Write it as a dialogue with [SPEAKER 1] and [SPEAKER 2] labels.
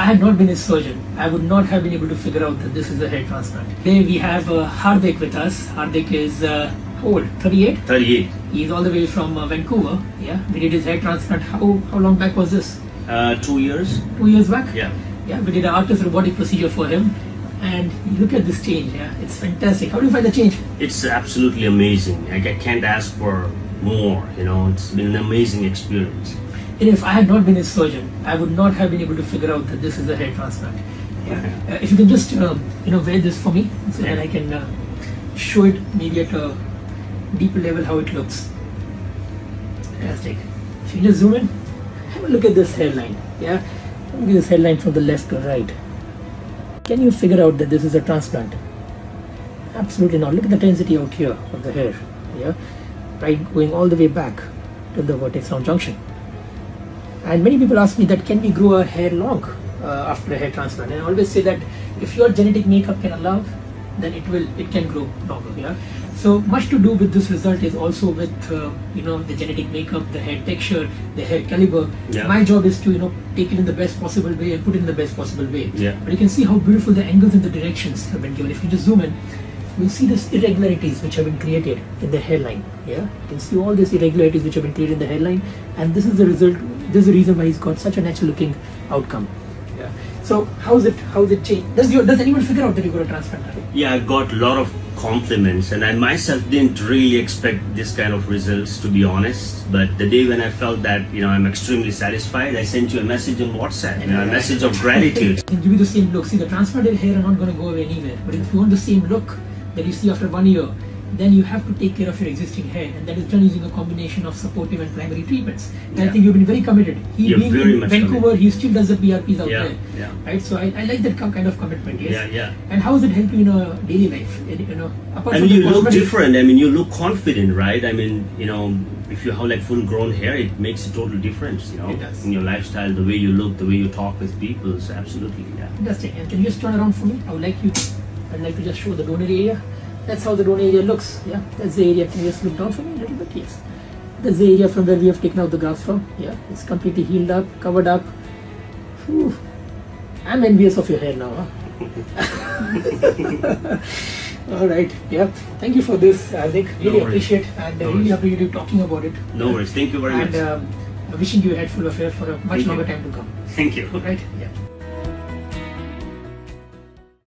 [SPEAKER 1] I had not been a surgeon, I would not have been able to figure out that this is a hair transplant. Today we have Hardik with us. Hardik is how old? 38?
[SPEAKER 2] 38.
[SPEAKER 1] He's all the way from Vancouver. Yeah, we did his hair transplant. How long back was this?
[SPEAKER 2] 2 years.
[SPEAKER 1] 2 years back?
[SPEAKER 2] Yeah.
[SPEAKER 1] Yeah, we did an ARTAS robotic procedure for him. And look at this change, yeah, it's fantastic. How do you find the change?
[SPEAKER 2] It's absolutely amazing. I can't ask for more, it's been an amazing experience.
[SPEAKER 1] And if I had not been a surgeon, I would not have been able to figure out that this is a hair transplant. Yeah. If you can just, wear this for me, so that I can show it maybe at a deeper level how it looks. Fantastic. If you just zoom in, have a look at this hairline. Yeah, look at this hairline from the left to right. Can you figure out that this is a transplant? Absolutely not. Look at the density out here of the hair. Yeah, right, going all the way back to the vertex round junction. And many people ask me that can we grow a hair long after a hair transplant? And I always say that if your genetic makeup can allow, then it can grow longer. Yeah. So much to do with this result is also with the genetic makeup, the hair texture, the hair caliber.
[SPEAKER 2] Yeah.
[SPEAKER 1] My job is to take it in the best possible way and put it in the best possible way.
[SPEAKER 2] Yeah.
[SPEAKER 1] But you can see how beautiful the angles and the directions have been given. If you just zoom in, you'll see these irregularities which have been created in the hairline. Yeah, you can see all these irregularities which have been created in the hairline, and this is the result. This is the reason why he's got such a natural looking outcome. Yeah. So how's it changed? Does anyone figure out that you got a transplant?
[SPEAKER 2] Yeah, I got a lot of compliments, and I myself didn't really expect this kind of results, to be honest. But the day when I felt that I'm extremely satisfied, I sent you a message on WhatsApp, a message of gratitude.
[SPEAKER 1] Can give you the same look. See, the transplanted hair are not going to go away anywhere. But if you want the same look that you see after 1 year, then you have to take care of your existing hair, and that is done using a combination of supportive and primary treatments. And I think you've been very committed.
[SPEAKER 2] You're
[SPEAKER 1] being
[SPEAKER 2] very
[SPEAKER 1] in
[SPEAKER 2] much
[SPEAKER 1] Vancouver,
[SPEAKER 2] committed.
[SPEAKER 1] he still does the PRPs out
[SPEAKER 2] Yeah,
[SPEAKER 1] there.
[SPEAKER 2] yeah.
[SPEAKER 1] Right? So I like that kind of commitment. Yes.
[SPEAKER 2] Yeah.
[SPEAKER 1] And how does it help you in a daily life? Apart from
[SPEAKER 2] You
[SPEAKER 1] the
[SPEAKER 2] look
[SPEAKER 1] cosmetic-
[SPEAKER 2] different. You look confident, right? If you have like full-grown hair, it makes a total difference.
[SPEAKER 1] It does.
[SPEAKER 2] In your lifestyle, the way you look, the way you talk with people. So absolutely, yeah.
[SPEAKER 1] Fantastic. And can you just turn around for me? I'd like to just show the donor area. That's how the donor area looks. Yeah, that's the area. Can you just look down for me a little bit? Yes. That's the area from where we have taken out the grafts from. Yeah, it's completely healed up, covered up. Whew. I'm envious of your hair now. Huh? All right. Yeah. Thank you for this, Hardik. Really appreciate and really appreciate you talking about it.
[SPEAKER 2] No worries. Thank you very much.
[SPEAKER 1] And wishing you a head full of hair for a much longer time to come.
[SPEAKER 2] Thank you.
[SPEAKER 1] Right? Yeah.